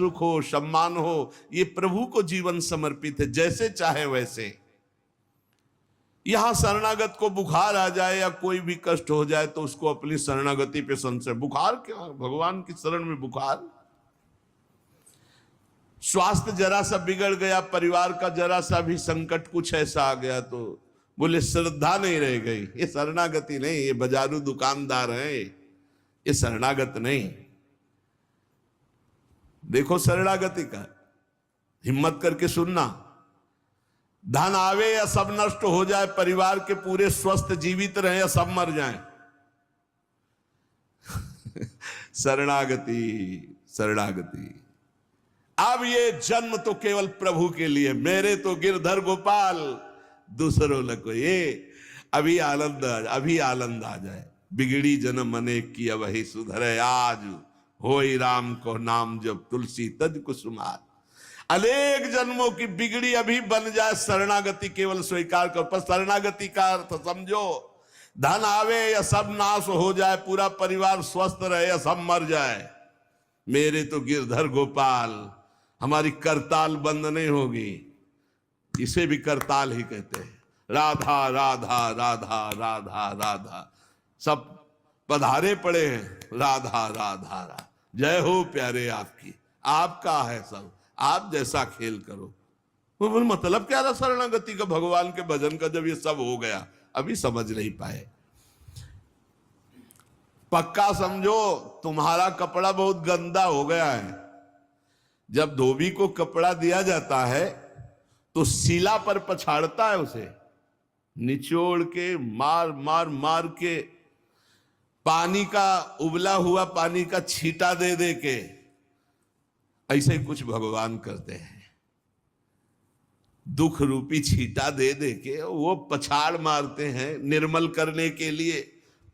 सुख हो, सम्मान हो, ये प्रभु को जीवन समर्पित है, जैसे चाहे वैसे। यहां शरणागत को बुखार आ जाए या कोई भी कष्ट हो जाए तो उसको अपनी शरणागति पे संशय। बुखार क्या, भगवान की शरण में बुखार। स्वास्थ्य जरा सा बिगड़ गया, परिवार का जरा सा भी संकट कुछ ऐसा आ गया तो बोले श्रद्धा नहीं रह गई। ये शरणागति नहीं, ये बाजारू दुकानदार है, ये शरणागत नहीं। देखो शरणागति का, हिम्मत करके सुनना। धन आवे या सब नष्ट हो जाए, परिवार के पूरे स्वस्थ जीवित रहे या सब मर जाएं, शरणागति शरणागति। अब ये जन्म तो केवल प्रभु के लिए, मेरे तो गिरधर गोपाल, दूसरों न को। ये अभी आनंद आ जाए। बिगड़ी जन्म अनेक की अब ही सुधरे, आज होई राम को नाम जब तुलसी तज कुसुमार। अनेक जन्मों की बिगड़ी अभी बन जाए, शरणागति केवल स्वीकार कर। पर शरणागति का अर्थ समझो, धन आवे या सब नाश हो जाए, पूरा परिवार स्वस्थ रहे या सब मर जाए, मेरे तो गिरधर गोपाल, हमारी करताल बंद नहीं होगी। इसे भी करताल ही कहते हैं। राधा राधा राधा राधा राधा, सब पधारे पड़े हैं, राधा राधा राधा। जय हो प्यारे आपकी, आपका है सब, आप जैसा खेल करो। वो बोल मतलब क्या था शरणागति का, भगवान के भजन का, जब ये सब हो गया अभी समझ नहीं पाए। पक्का समझो, तुम्हारा कपड़ा बहुत गंदा हो गया है। जब धोबी को कपड़ा दिया जाता है तो शिला पर पछाड़ता है, उसे निचोड़ के मार मार मार के, पानी का उबला हुआ पानी का छींटा दे दे के, ऐसे ही कुछ भगवान करते हैं। दुख रूपी छींटा दे दे के वो पछाड़ मारते हैं, निर्मल करने के लिए।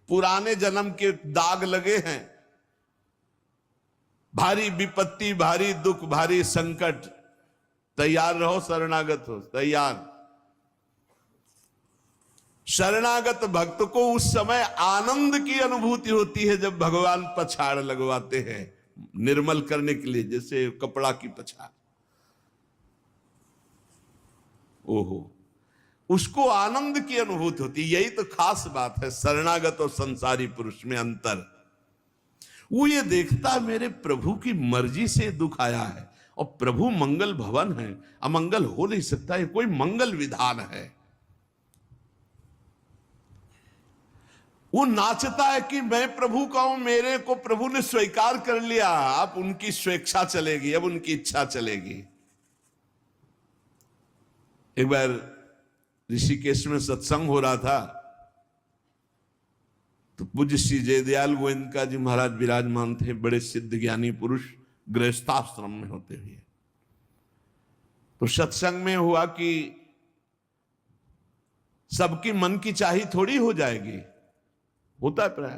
पुराने जन्म के दाग लगे हैं, भारी विपत्ति, भारी दुख, भारी संकट, तैयार रहो, शरणागत हो, तैयार। शरणागत भक्त को उस समय आनंद की अनुभूति होती है जब भगवान पछाड़ लगवाते हैं, निर्मल करने के लिए, जैसे कपड़ा की पछाड़। ओहो, उसको आनंद की अनुभूति होती है। यही तो खास बात है शरणागत और संसारी पुरुष में अंतर। वो ये देखता है मेरे प्रभु की मर्जी से दुख आया है, और प्रभु मंगल भवन है, अमंगल हो नहीं सकता, ये कोई मंगल विधान है। वो नाचता है कि मैं प्रभु का हूं, मेरे को प्रभु ने स्वीकार कर लिया, अब उनकी स्वेच्छा चलेगी, अब उनकी इच्छा चलेगी। एक बार ऋषिकेश में सत्संग हो रहा था तो पूज्य श्री जयदयाल गोविंदका जी महाराज विराजमान थे, बड़े सिद्ध ज्ञानी पुरुष, गृहस्थाश्रम में होते हुए। तो सत्संग में हुआ कि सबकी मन की चाही थोड़ी हो जाएगी, होता है प्राय।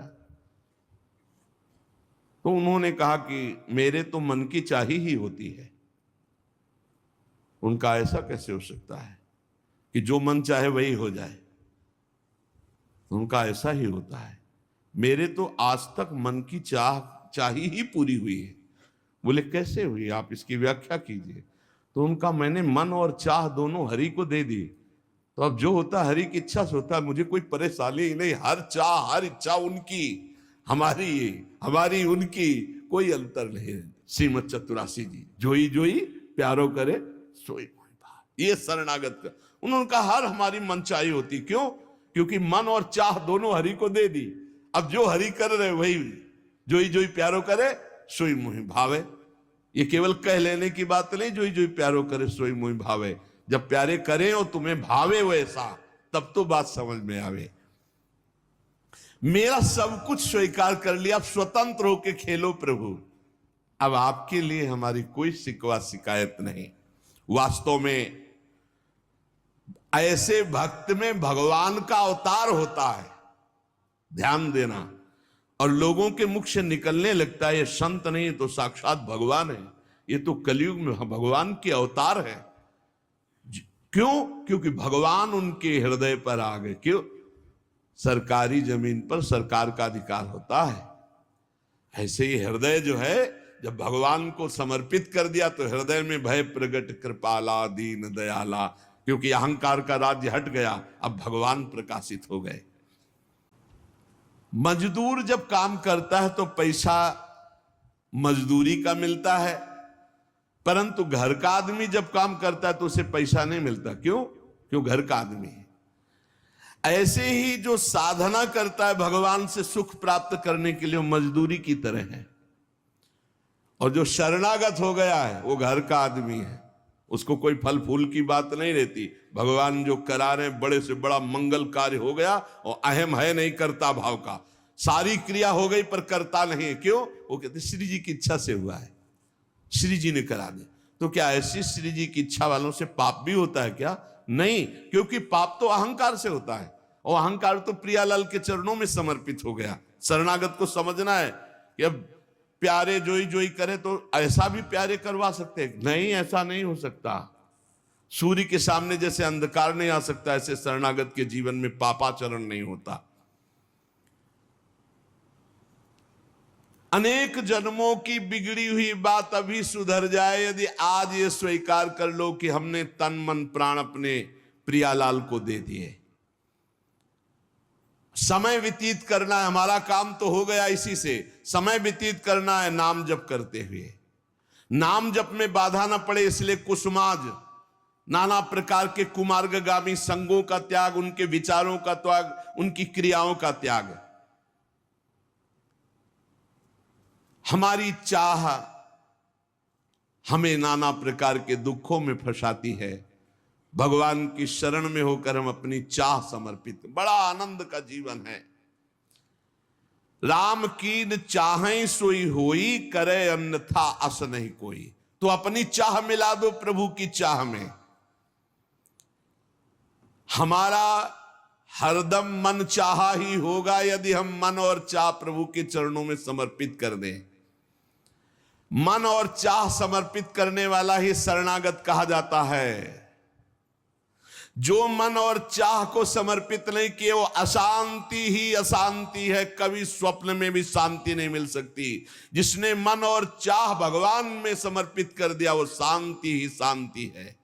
तो उन्होंने कहा कि मेरे तो मन की चाही ही होती है। उनका ऐसा कैसे हो सकता है कि जो मन चाहे वही हो जाए? उनका ऐसा ही होता है, मेरे तो आज तक मन की चाही ही पूरी हुई है। बोले कैसे हुई, आप इसकी व्याख्या कीजिए। तो उनका मैंने मन और चाह दोनों हरि को दे दी, तो अब जो होता हरि की इच्छा से होता है, मुझे कोई परेशानी ही नहीं। हर चाह हर इच्छा उनकी, हमारी उनकी, कोई अंतर नहीं। श्रीमद चतुरासी जी, जोई जोई प्यारो करे सोई मोहि भावे। ये शरणागत का उन्होंने कहा हर हमारी मनचाही होती। क्यों? क्योंकि मन और चाह दोनों हरि को दे दी। अब जो हरि कर रहे वही जोई जोई प्यारो करे सोई मोहि भावे। ये केवल कह लेने की बात नहीं, जोई जोई प्यारो करे सोई मोहि भावे। जब प्यारे करें और तुम्हें भावे वैसा, तब तो बात समझ में आवे। मेरा सब कुछ स्वीकार कर लिया, अब स्वतंत्र होके खेलो प्रभु। अब आपके लिए हमारी कोई शिकवा शिकायत नहीं। वास्तव में ऐसे भक्त में भगवान का अवतार होता है, ध्यान देना। और लोगों के मुख से निकलने लगता है ये संत नहीं तो साक्षात भगवान है, ये तो कलयुग में भगवान के अवतार है। क्यों? क्योंकि भगवान उनके हृदय पर आ गए। क्यों? सरकारी जमीन पर सरकार का अधिकार होता है, ऐसे ही हृदय जो है जब भगवान को समर्पित कर दिया तो हृदय में भय प्रगट कृपाला दीन दयाला, क्योंकि अहंकार का राज्य हट गया, अब भगवान प्रकाशित हो गए। मजदूर जब काम करता है तो पैसा मजदूरी का मिलता है, परंतु घर का आदमी जब काम करता है तो उसे पैसा नहीं मिलता। क्यों? क्यों? घर का आदमी है। ऐसे ही जो साधना करता है भगवान से सुख प्राप्त करने के लिए, वो मजदूरी की तरह है, और जो शरणागत हो गया है वो घर का आदमी है, उसको कोई फल फूल की बात नहीं रहती। भगवान जो करा रहे बड़े से बड़ा मंगल कार्य हो गया, और अहम है नहीं करता भाव का, सारी क्रिया हो गई पर करता नहीं है। क्यों? वो कहते श्री जी की इच्छा से हुआ है, श्री जी ने करा दे। तो क्या ऐसी श्री जी की इच्छा वालों से पाप भी होता है क्या? नहीं, क्योंकि पाप तो अहंकार से होता है, और अहंकार तो प्रियालाल के चरणों में समर्पित हो गया। शरणागत को समझना है कि अब प्यारे जोई जोई करे तो ऐसा भी प्यारे करवा सकते हैं? नहीं, ऐसा नहीं हो सकता। सूर्य के सामने जैसे अंधकार नहीं आ सकता, ऐसे शरणागत के जीवन में पापाचरण नहीं होता। अनेक जन्मों की बिगड़ी हुई बात अभी सुधर जाए यदि आज ये स्वीकार कर लो कि हमने तन मन प्राण अपने प्रियालाल को दे दिए। समय व्यतीत करना है, हमारा काम तो हो गया इसी से। समय व्यतीत करना है नाम जप करते हुए, नाम जप में बाधा ना पड़े इसलिए कुसुमाज, नाना प्रकार के कुमार्गगामी संगों का त्याग, उनके विचारों का त्याग, उनकी क्रियाओं का त्याग। हमारी चाह हमें नाना प्रकार के दुखों में फंसाती है। भगवान की शरण में होकर हम अपनी चाह समर्पित, बड़ा आनंद का जीवन है। राम कीन चाहें सोई होई, करे अन्यथा अस नहीं कोई। तो अपनी चाह मिला दो प्रभु की चाह में। हमारा हरदम मन चाहा ही होगा यदि हम मन और चाह प्रभु के चरणों में समर्पित कर दें। मन और चाह समर्पित करने वाला ही शरणागत कहा जाता है। जो मन और चाह को समर्पित नहीं किए वो अशांति ही अशांति है, कभी स्वप्न में भी शांति नहीं मिल सकती। जिसने मन और चाह भगवान में समर्पित कर दिया वो शांति ही शांति है।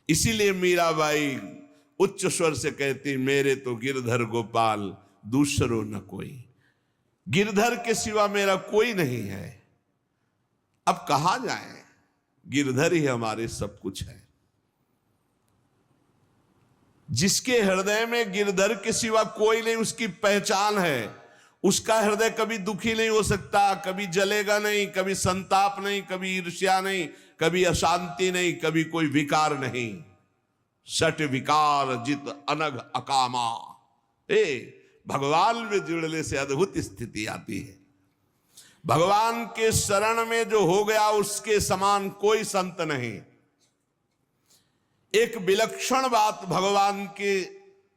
इसीलिए मीराबाई उच्च स्वर से कहती, मेरे तो गिरधर गोपाल दूसरो न कोई। गिरधर के सिवा मेरा कोई नहीं है। अब कहां जाए? गिरधर ही हमारे सब कुछ है। जिसके हृदय में गिरधर के सिवा कोई नहीं, उसकी पहचान है। उसका हृदय कभी दुखी नहीं हो सकता, कभी जलेगा नहीं, कभी संताप नहीं, कभी ईर्ष्या नहीं, कभी अशांति नहीं, कभी कोई विकार नहीं। सट विकार जित अनग अकामा। भगवान में जुड़ने से अद्भुत स्थिति आती है। भगवान के शरण में जो हो गया उसके समान कोई संत नहीं। एक विलक्षण बात, भगवान के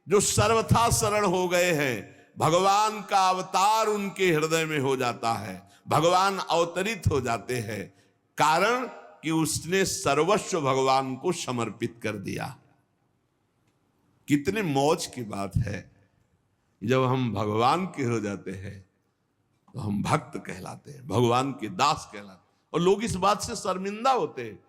जो सर्वथा शरण हो गए हैं, भगवान का अवतार उनके हृदय में हो जाता है, भगवान अवतरित हो जाते हैं। कारण कि उसने सर्वस्व भगवान को समर्पित कर दिया। कितने मौज की बात है, जब हम भगवान के हो जाते हैं तो हम भक्त कहलाते हैं, भगवान के दास कहलाते हैं। और लोग इस बात से शर्मिंदा होते हैं।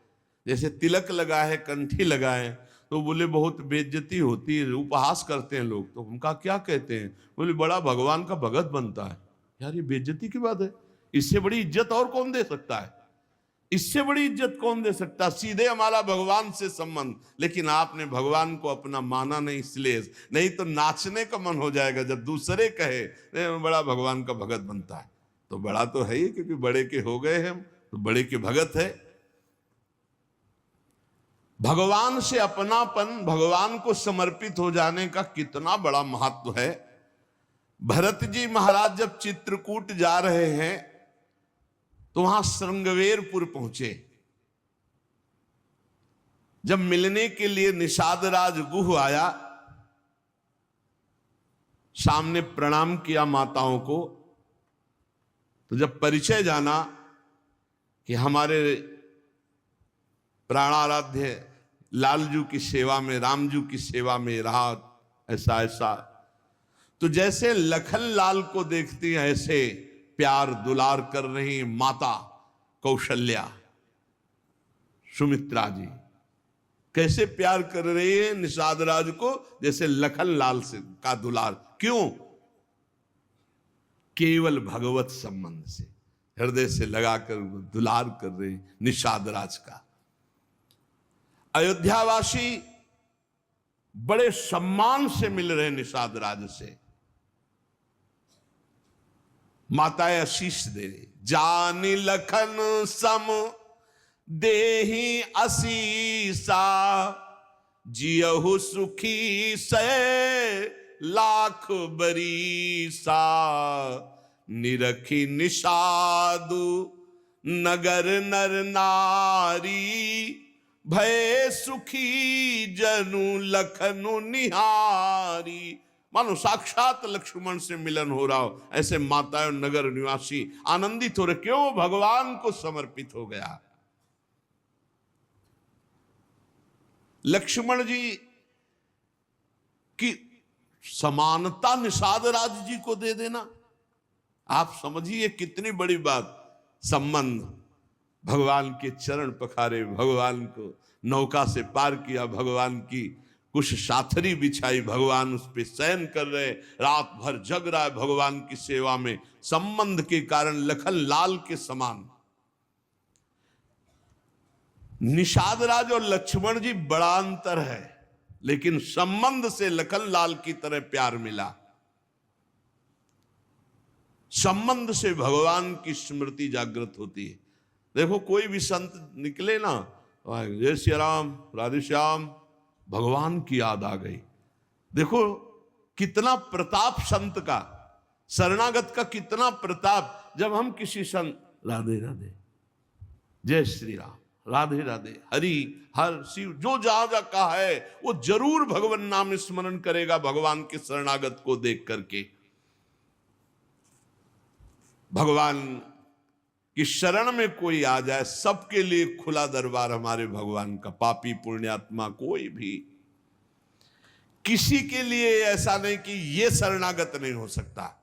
जैसे तिलक लगाए, कंठी लगाए तो बोले बहुत बेइज्जती होती है, उपहास करते हैं लोग। तो उनका क्या कहते हैं? बोले बड़ा भगवान का भगत बनता है। यार ये बेइज्जती की बात है। इससे बड़ी इज्जत और कौन दे सकता है? इससे बड़ी इज्जत कौन दे सकता? सीधे हमारा भगवान से संबंध। लेकिन आपने भगवान को अपना माना नहीं, इसलिए नहीं तो नाचने का मन हो जाएगा जब दूसरे कहे बड़ा भगवान का भगत बनता है। तो बड़ा तो है ही, क्योंकि बड़े के हो गए हम, तो बड़े के भगत है। भगवान से अपनापन, भगवान को समर्पित हो जाने का कितना बड़ा महत्व है। भरत जी महाराज जब चित्रकूट जा रहे हैं तो वहां श्रृंगवेरपुर पहुंचे। जब मिलने के लिए निषाद राज गुह आया, सामने प्रणाम किया माताओं को। तो जब परिचय जाना कि हमारे प्राणाराध्य लालजू की सेवा में, रामजू की सेवा में रहा, ऐसा ऐसा, तो जैसे लखन लाल को देखती हैं ऐसे प्यार दुलार कर रही माता कौशल्या, सुमित्रा जी कैसे प्यार कर रही है निषाद राज को, जैसे लखन लाल से का दुलार। क्यों? केवल भगवत संबंध से, हृदय से लगाकर दुलार कर रही निषाद राज का। अयोध्यावासी बड़े सम्मान से मिल रहे निषाद राज से। माताएं आशीष दे रही, जानी लखन सम देहि असीसा, जियहु सुखी से लाख बरीसा, निरखी निषादु नगर नर नारी, भय सुखी जनु लखनु निहारी। मानो साक्षात लक्ष्मण से मिलन हो रहा हो, ऐसे माताएं और नगर निवासी आनंदित हो रहे। क्यों? भगवान को समर्पित हो गया। लक्ष्मण जी की समानता निषाद राज जी को दे देना, आप समझिए कितनी बड़ी बात। संबंध, भगवान के चरण पखारे, भगवान को नौका से पार किया, भगवान की कुछ साथरी बिछाई, भगवान उस पे शयन कर रहे, रात भर जग रहा है भगवान की सेवा में। संबंध के कारण लखन लाल के समान। निषाद राज और लक्ष्मण जी बड़ा अंतर है, लेकिन संबंध से लखन लाल की तरह प्यार मिला। संबंध से भगवान की स्मृति जागृत होती है। देखो कोई भी संत निकले ना, जय श्री राम, राधे श्याम, भगवान की याद आ गई। देखो कितना प्रताप संत का, शरणागत का कितना प्रताप। जब हम किसी संत, राधे राधे, जय श्री राम, राधे राधे, हरि हर शिव, जो जहां जा कहा है वो जरूर भगवान नाम स्मरण करेगा भगवान के शरणागत को देख करके। भगवान की शरण में कोई आ जाए, सबके लिए खुला दरबार हमारे भगवान का। पापी पुण्यात्मा कोई भी, किसी के लिए ऐसा नहीं कि ये शरणागत नहीं हो सकता।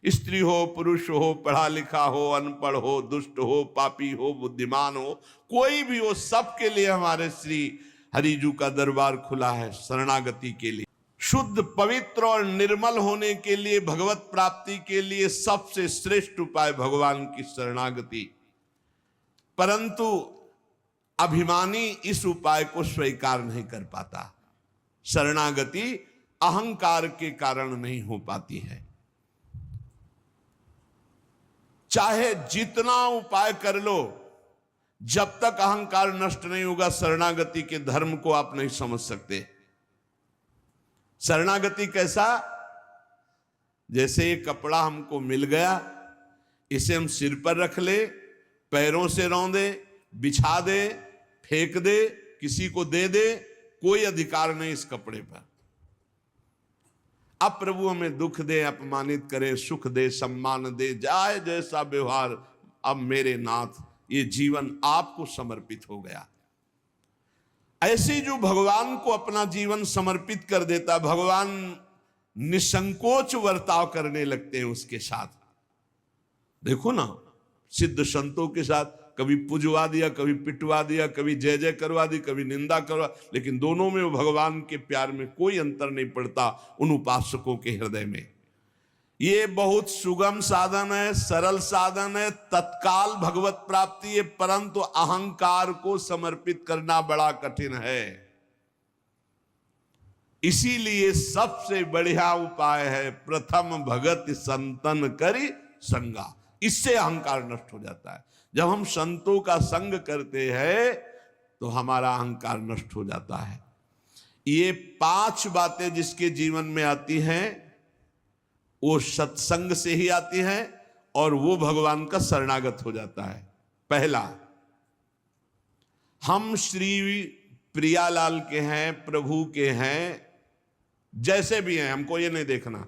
स्त्री हो, पुरुष हो, पढ़ा लिखा हो, अनपढ़ हो, दुष्ट हो, पापी हो, बुद्धिमान हो, कोई भी हो, सबके लिए हमारे श्री हरिजू का दरबार खुला है शरणागति के लिए। शुद्ध, पवित्र और निर्मल होने के लिए, भगवत प्राप्ति के लिए सबसे श्रेष्ठ उपाय भगवान की शरणागति। परंतु अभिमानी इस उपाय को स्वीकार नहीं कर पाता। शरणागति अहंकार के कारण नहीं हो पाती है। चाहे जितना उपाय कर लो, जब तक अहंकार नष्ट नहीं होगा, शरणागति के धर्म को आप नहीं समझ सकते। शरणागति कैसा? जैसे ये कपड़ा हमको मिल गया, इसे हम सिर पर रख ले, पैरों से रौंदे, बिछा दे, फेंक दे, किसी को दे दे, कोई अधिकार नहीं इस कपड़े पर। अब प्रभु हमें दुख दे, अपमानित करे, सुख दे, सम्मान दे, जाए जैसा व्यवहार, अब मेरे नाथ ये जीवन आपको समर्पित हो गया। ऐसे जो भगवान को अपना जीवन समर्पित कर देता, भगवान निसंकोच वर्ताव करने लगते हैं उसके साथ। देखो ना, सिद्ध संतों के साथ कभी पुजवा दिया, कभी पिटवा दिया, कभी जय जय करवा दी, कभी निंदा करवा, लेकिन दोनों में वो भगवान के प्यार में कोई अंतर नहीं पड़ता उन उपासकों के हृदय में। ये बहुत सुगम साधन है, सरल साधन है, तत्काल भगवत प्राप्ति है, परंतु अहंकार को समर्पित करना बड़ा कठिन है। इसीलिए सबसे बढ़िया उपाय है प्रथम भगत संतन करि संगा। इससे अहंकार नष्ट हो जाता है। जब हम संतों का संग करते हैं तो हमारा अहंकार नष्ट हो जाता है। ये 5 बातें जिसके जीवन में आती हैं वो सत्संग से ही आती हैं और वो भगवान का शरणागत हो जाता है। पहला, हम श्री प्रियालाल के हैं, प्रभु के हैं, जैसे भी हैं, हमको ये नहीं देखना।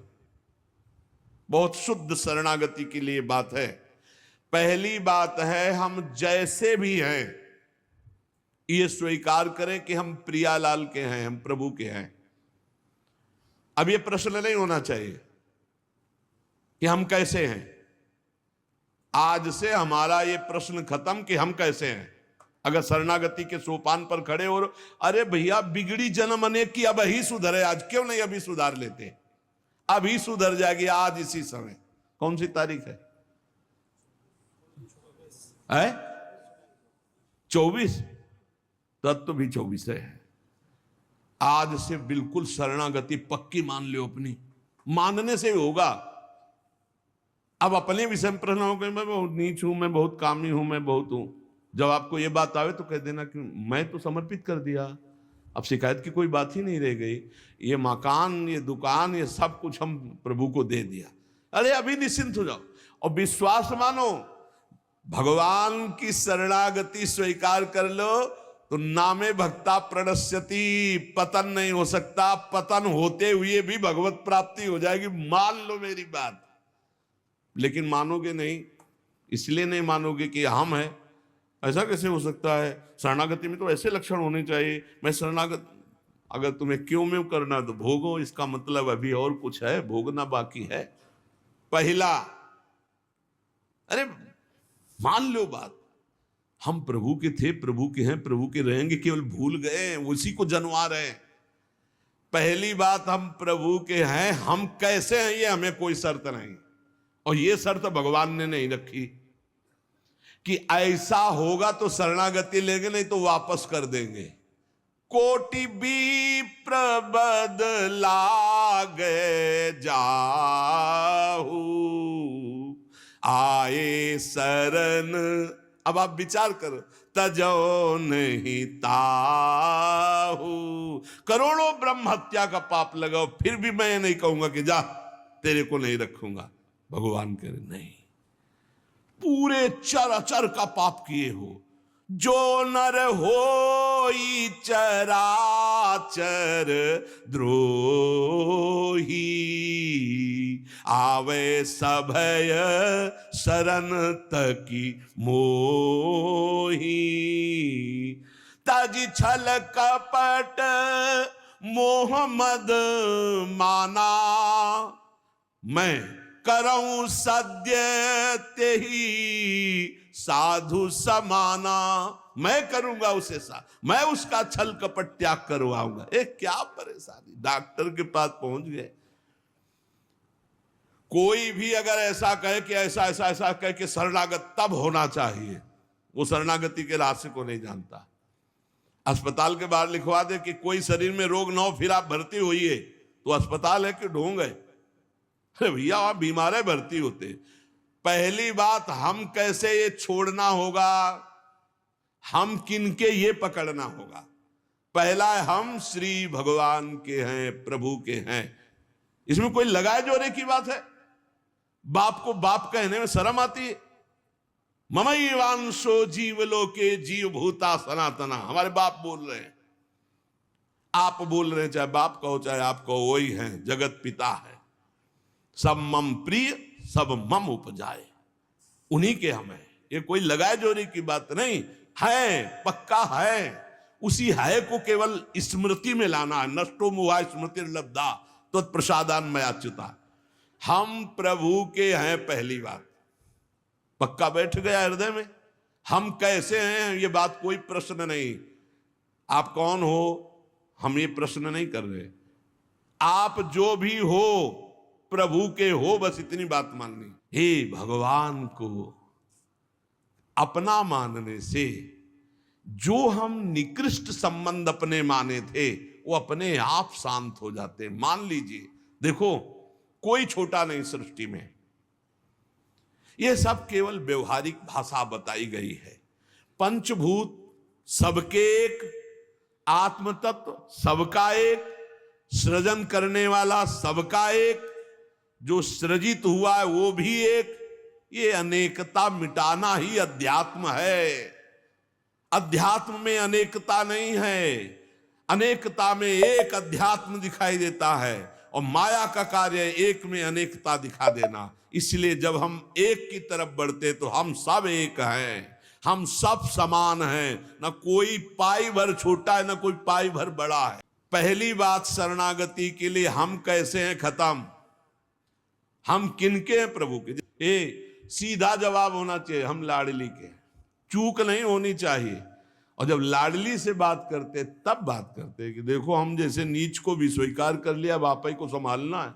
बहुत शुद्ध शरणागति के लिए बात है। पहली बात है हम जैसे भी हैं ये स्वीकार करें कि हम प्रियालाल के हैं, हम प्रभु के हैं। अब ये प्रश्न नहीं होना चाहिए कि हम कैसे हैं। आज से हमारा ये प्रश्न खत्म कि हम कैसे हैं। अगर शरणागति के सोपान पर खड़े हो, अरे भैया बिगड़ी जन्म अनेक की, अब ही सुधरे, आज क्यों नहीं अभी सुधार लेते, अभी सुधर जाएगी आज इसी समय। कौन सी तारीख है? 24। तब तो भी 24 है। आज से बिल्कुल शरणागति पक्की मान लो अपनी, मानने से होगा। अब अपने विषय में प्रश्न हो गए, मैं बहुत नीच हूं, मैं बहुत कामी हूं, मैं बहुत हूं। जब आपको ये बात आवे तो कह देना कि मैं तो समर्पित कर दिया, अब शिकायत की कोई बात ही नहीं रह गई। ये मकान, ये दुकान, ये सब कुछ हम प्रभु को दे दिया। अरे अभी निश्चिंत हो जाओ और विश्वास मानो, भगवान की शरणागति स्वीकार कर लो तो नामे भक्ता प्रणश्यति, पतन नहीं हो सकता। पतन होते हुए भी भगवत प्राप्ति हो जाएगी, मान लो मेरी बात। लेकिन मानोगे नहीं, इसलिए नहीं मानोगे कि हम हैं। ऐसा कैसे हो सकता है? शरणागति में तो ऐसे लक्षण होने चाहिए। मैं शरणागत, अगर तुम्हें क्यों में करना तो भोगो, इसका मतलब अभी और कुछ है, भोगना बाकी है। पहला, अरे मान लो बात, हम प्रभु के थे, प्रभु के हैं, प्रभु के रहेंगे, केवल भूल गए, उसी को जनवा रहे हैं। पहली बात, हम प्रभु के हैं, हम कैसे हैं ये हमें कोई शर्त नहीं, और ये शर्त भगवान ने नहीं रखी कि ऐसा होगा तो शरणागति लेंगे, नहीं तो वापस कर देंगे। कोटि विप्र बदलागे जाहू, आए शरण। अब आप विचार करो, तजो नहीं ताहू। करोड़ों ब्रह्म हत्या का पाप लगाओ, फिर भी मैं नहीं कहूंगा कि जा तेरे को नहीं रखूंगा। भगवान कह रहे नहीं, पूरे चराचर का पाप किए हो, जो नर होई चराचर द्रोही, आवे सभय शरण तकी मोही। तज छल कपट मोह मद माना, मैं करऊं सद्य तेहि साधु समाना। मैं करूंगा उसे मैं उसका छल कपट त्याग करवाऊंगा। क्या परेशानी, डॉक्टर के पास पहुंच गए। कोई भी अगर ऐसा कहे कि ऐसा ऐसा ऐसा कहे कि शरणागत तब होना चाहिए, वो शरणागति के रहस्य को नहीं जानता। अस्पताल के बाहर लिखवा दे कि कोई शरीर में रोग न हो फिर आप भर्ती होइए, तो अस्पताल है कि ढोंग है? अरे भैया आप बीमार है, भर्ती होते। पहली बात, हम कैसे ये छोड़ना होगा, हम किनके ये पकड़ना होगा। पहला है, हम श्री भगवान के हैं, प्रभु के हैं। इसमें कोई लगाए जोड़े की बात है? बाप को बाप कहने में शर्म आती है। ममैवांशो जीवलोके जीव भूता सनातना, हमारे बाप बोल रहे हैं, आप बोल रहे हैं, चाहे बाप कहो चाहे आप कहो, वही है, जगत पिता है। सब मम प्रिय सब मम उपजाए, उन्हीं के हम हैं। ये कोई लगाए जोड़े की बात नहीं है, पक्का है। उसी है को केवल स्मृति में लाना है। नष्टो मुहा स्मृति लब्धा तो प्रसादान मयाच्युता। हम प्रभु के हैं, पहली बात पक्का बैठ गया हृदय में। हम कैसे हैं ये बात कोई प्रश्न नहीं। आप कौन हो हम ये प्रश्न नहीं कर रहे। आप जो भी हो प्रभु के हो, बस इतनी बात माननी। हे भगवान को अपना मानने से जो हम निकृष्ट संबंध अपने माने थे वो अपने आप शांत हो जाते। मान लीजिए, देखो कोई छोटा नहीं सृष्टि में, ये सब केवल व्यवहारिक भाषा बताई गई है। पंचभूत सबके एक, आत्म तत्व सबका एक, सृजन करने वाला सबका एक, जो सृजित हुआ है वो भी एक। ये अनेकता मिटाना ही अध्यात्म है। अध्यात्म में अनेकता नहीं है, अनेकता में एक अध्यात्म दिखाई देता है, और माया का कार्य एक में अनेकता दिखा देना। इसलिए जब हम एक की तरफ बढ़ते तो हम सब एक हैं, हम सब समान हैं, न कोई पाई भर छोटा है न कोई पाई भर बड़ा है। पहली बात, शरणागति के लिए हम कैसे हैं खत्म, हम किनके हैं? प्रभु के। सीधा जवाब होना चाहिए, हम लाडली के, चूक नहीं होनी चाहिए। और जब लाडली से बात करते तब बात करते कि देखो हम जैसे नीच को भी स्वीकार कर लिया, अब आप ही को संभालना है,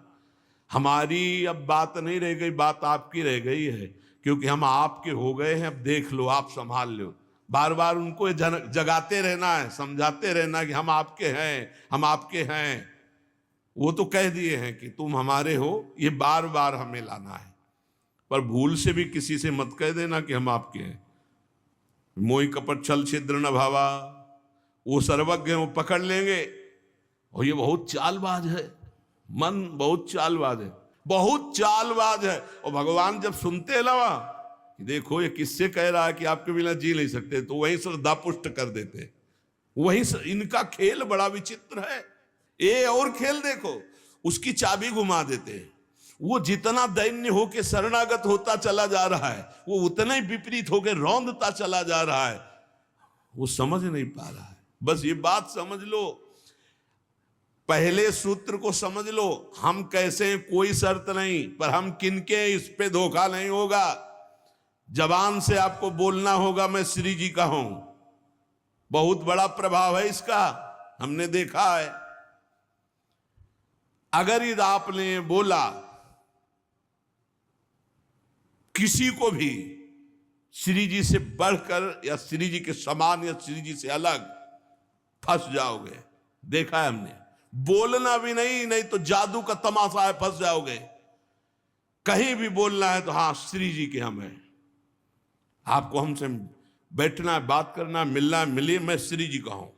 हमारी अब बात नहीं रह गई, बात आपकी रह गई है, क्योंकि हम आपके हो गए हैं, अब देख लो, आप संभाल लो। बार बार उनको जगाते रहना है, समझाते रहना कि हम आपके हैं, हम आपके हैं। वो तो कह दिए हैं कि तुम हमारे हो, ये बार बार हमें लाना है। पर भूल से भी किसी से मत कह देना कि हम आपके हैं। मोहि कपट छल छिद्र न भावा, वो सर्वज्ञ हैं, वो पकड़ लेंगे। और ये बहुत चालबाज है, मन बहुत चालबाज है, बहुत चालबाज है। और भगवान जब सुनते हैं ना कि देखो ये किससे कह रहा है कि आपके बिना जी नहीं सकते, तो वहीं श्रद्धा पुष्ट कर देते। वहीं इनका खेल बड़ा विचित्र है। ये और खेल देखो, उसकी चाबी घुमा देते। वो जितना दैन्य होके शरणागत होता चला जा रहा है, वो उतना ही विपरीत होके रौंदता चला जा रहा है। वो समझ नहीं पा रहा है। बस ये बात समझ लो, पहले सूत्र को समझ लो, हम कैसे हैं कोई शर्त नहीं, पर हम किनके, इस पे धोखा नहीं होगा। जबान से आपको बोलना होगा मैं श्री जी का हूं, बहुत बड़ा प्रभाव है इसका, हमने देखा है। अगर यदि आपने बोला किसी को भी श्री जी से बढ़कर या श्री जी के समान या श्री जी से अलग, फंस जाओगे। देखा है हमने, बोलना भी नहीं, नहीं तो जादू का तमाशा है, फंस जाओगे। कहीं भी बोलना है तो हाँ श्री जी के हम हैं, आपको हमसे बैठना है, बात करना है, मिलना है, मिलिए, मैं श्री जी का हूं,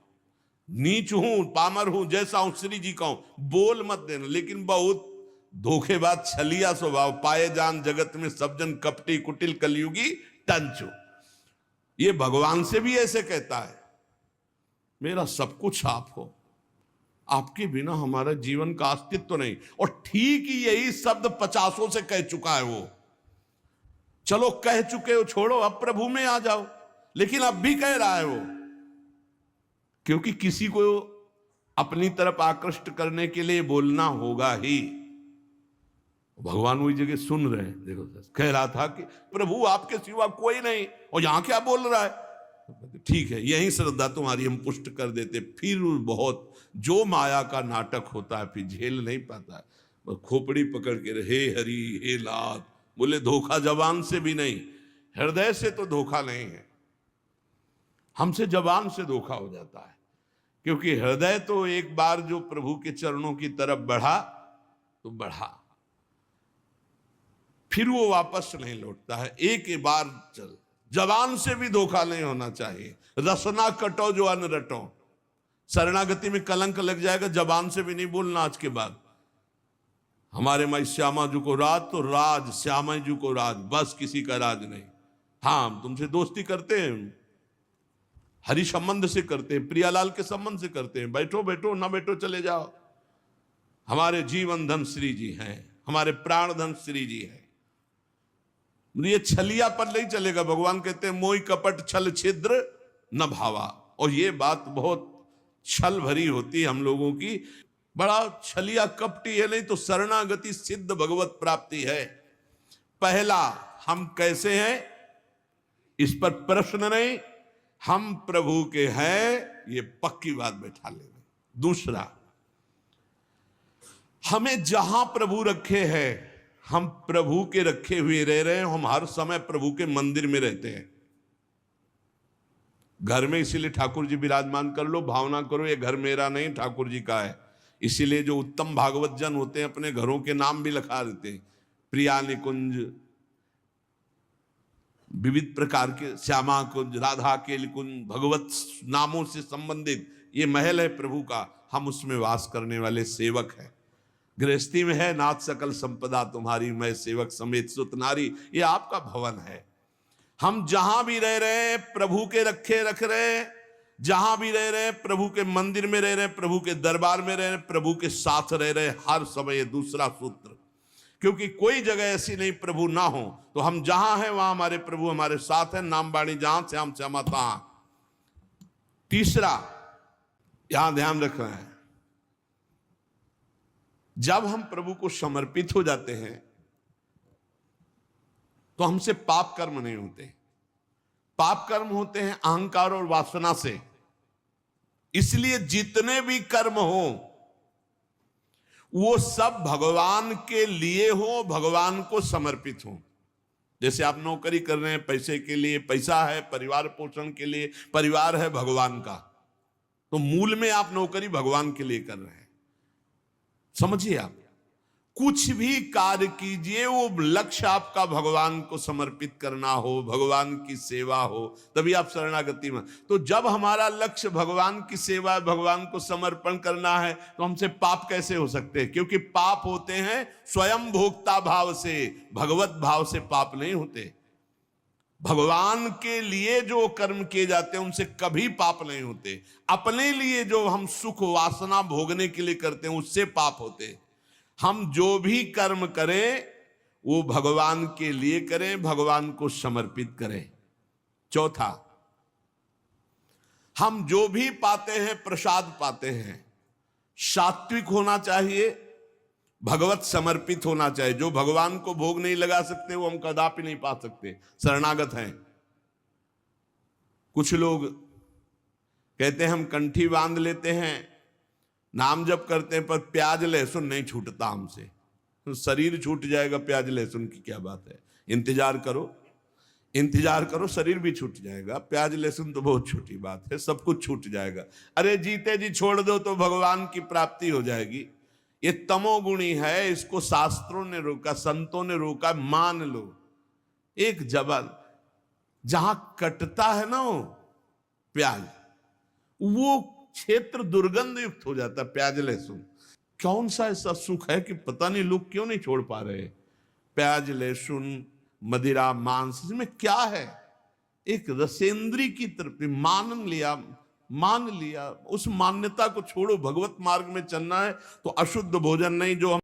नीच हूं, पामर हूं, जैसा हूं श्री जी का हूं, बोल मत देना। लेकिन बहुत धोखेबाज छलिया स्वभाव, पाए जान जगत में सब जन कपटी कुटिल कलयुगी टंचो। ये भगवान से भी ऐसे कहता है, मेरा सब कुछ आप हो, आपके बिना हमारा जीवन का अस्तित्व नहीं। और ठीक ही यही शब्द 50 से कह चुका है वो। चलो कह चुके हो, छोड़ो, अब प्रभु में आ जाओ। लेकिन अब भी कह रहा है वो, क्योंकि किसी को अपनी तरफ आकृष्ट करने के लिए बोलना होगा ही। भगवान वही जगह सुन रहे हैं। देखो कह रहा था कि प्रभु आपके सिवा कोई नहीं, और यहां क्या बोल रहा है। ठीक है, यही श्रद्धा तुम्हारी हम पुष्ट कर देते। फिर बहुत जो माया का नाटक होता है, फिर झेल नहीं पाता है, खोपड़ी पकड़ के हे हरि हे लात। बोले धोखा जबान से भी नहीं, हृदय से तो धोखा नहीं है, हमसे जबान से धोखा हो जाता है। क्योंकि हृदय तो एक बार जो प्रभु के चरणों की तरफ बढ़ा तो बढ़ा, फिर वो वापस नहीं लौटता है। एक बार चल, जबान से भी धोखा नहीं होना चाहिए। रसना कटो जो अन्न रटो, शरणागति में कलंक लग जाएगा। जबान से भी नहीं बोलना आज के बाद, हमारे माई श्यामा जी को राज तो राज, श्यामा जी को राज, बस किसी का राज नहीं। हाँ हम तुमसे दोस्ती करते हैं, हरि संबंध से करते हैं, प्रियालाल के संबंध से करते हैं, बैठो बैठो, ना बैठो चले जाओ। हमारे जीवन धन श्री जी हैं, हमारे प्राण धन श्री जी हैं। ये छलिया पर नहीं चलेगा। भगवान कहते हैं मोहि कपट छल छिद्र न भावा। और ये बात बहुत छल भरी होती है हम लोगों की, बड़ा छलिया कपटी है। नहीं तो शरणागति सिद्ध भगवत प्राप्ति है। पहला, हम कैसे हैं इस पर प्रश्न नहीं, हम प्रभु के हैं, ये पक्की बात बैठा लेंगे। दूसरा, हमें जहां प्रभु रखे हैं, हम प्रभु के रखे हुए रह रहे हैं। हम हर समय प्रभु के मंदिर में रहते हैं, घर में। इसीलिए ठाकुर जी विराजमान कर लो, भावना करो ये घर मेरा नहीं ठाकुर जी का है। इसीलिए जो उत्तम भागवत जन होते हैं अपने घरों के नाम भी लिखा देते हैं, प्रिया निकुंज, विविध प्रकार के श्यामा कुंज, राधा के कुंज, भगवत नामों से संबंधित ये महल है प्रभु का। हम उसमें वास करने वाले सेवक हैं। गृहस्थी में है नाथ सकल संपदा तुम्हारी, मैं सेवक समेत सुत नारी, ये आपका भवन है। हम जहां भी रह रहे हैं प्रभु के रखे रख रहे हैं, जहां भी रह रहे हैं प्रभु के मंदिर में रह रहे हैं, प्रभु के दरबार में रह रहे हैं, प्रभु के साथ रह रहे हैं हर समय। दूसरा सूत्र, क्योंकि कोई जगह ऐसी नहीं प्रभु ना हो, तो हम जहां हैं वहां हमारे प्रभु हमारे साथ हैं। नाम बाणी जहां श्याम श्यामा तहां। तीसरा, यहां ध्यान रखना है, जब हम प्रभु को समर्पित हो जाते हैं तो हमसे पाप कर्म नहीं होते। पाप कर्म होते हैं अहंकार और वासना से। इसलिए जितने भी कर्म हो वो सब भगवान के लिए हो, भगवान को समर्पित हो। जैसे आप नौकरी कर रहे हैं पैसे के लिए, पैसा है परिवार पोषण के लिए, परिवार है भगवान का, तो मूल में आप नौकरी भगवान के लिए कर रहे हैं। समझिए, आप कुछ भी कार्य कीजिए वो लक्ष्य आपका भगवान को समर्पित करना हो, भगवान की सेवा हो, तभी आप शरणागति में। तो जब हमारा लक्ष्य भगवान की सेवा, भगवान को समर्पण करना है, तो हमसे पाप कैसे हो सकते हैं? क्योंकि पाप होते हैं स्वयं भोक्ता भाव से, भगवत भाव से पाप नहीं होते। भगवान के लिए जो कर्म किए जाते हैं उनसे कभी पाप नहीं होते। अपने लिए जो हम सुख वासना भोगने के लिए करते हैं उससे पाप होते। हम जो भी कर्म करें वो भगवान के लिए करें, भगवान को समर्पित करें। चौथा, हम जो भी पाते हैं प्रसाद पाते हैं, सात्विक होना चाहिए, भगवत समर्पित होना चाहिए। जो भगवान को भोग नहीं लगा सकते वो हम कदापि नहीं पा सकते, शरणागत हैं। कुछ लोग कहते हैं हम कंठी बांध लेते हैं, नाम जप करते हैं, पर प्याज लहसुन नहीं छूटता हमसे। तो शरीर छूट जाएगा, प्याज लहसुन की क्या बात है? इंतजार करो, इंतजार करो, शरीर भी छूट जाएगा। प्याज लहसुन तो बहुत छोटी बात है, सब कुछ छूट जाएगा। अरे जीते जी छोड़ दो तो भगवान की प्राप्ति हो जाएगी। ये तमोगुणी है, इसको शास्त्रों ने रोका, संतों ने रोका। मान लो एक जबल जहां कटता है ना वो प्याज, वो क्षेत्र दुर्गंध युक्त हो जाता है। प्याज लहसुन कौन सा ऐसा सुख है कि पता नहीं लोग क्यों नहीं छोड़ पा रहे? प्याज लहसुन, मदिरा, मांस, इसमें क्या है? एक रसेंद्री की तरफ मान लिया, उस मान्यता को छोड़ो। भगवत मार्ग में चलना है तो अशुद्ध भोजन नहीं, जो हम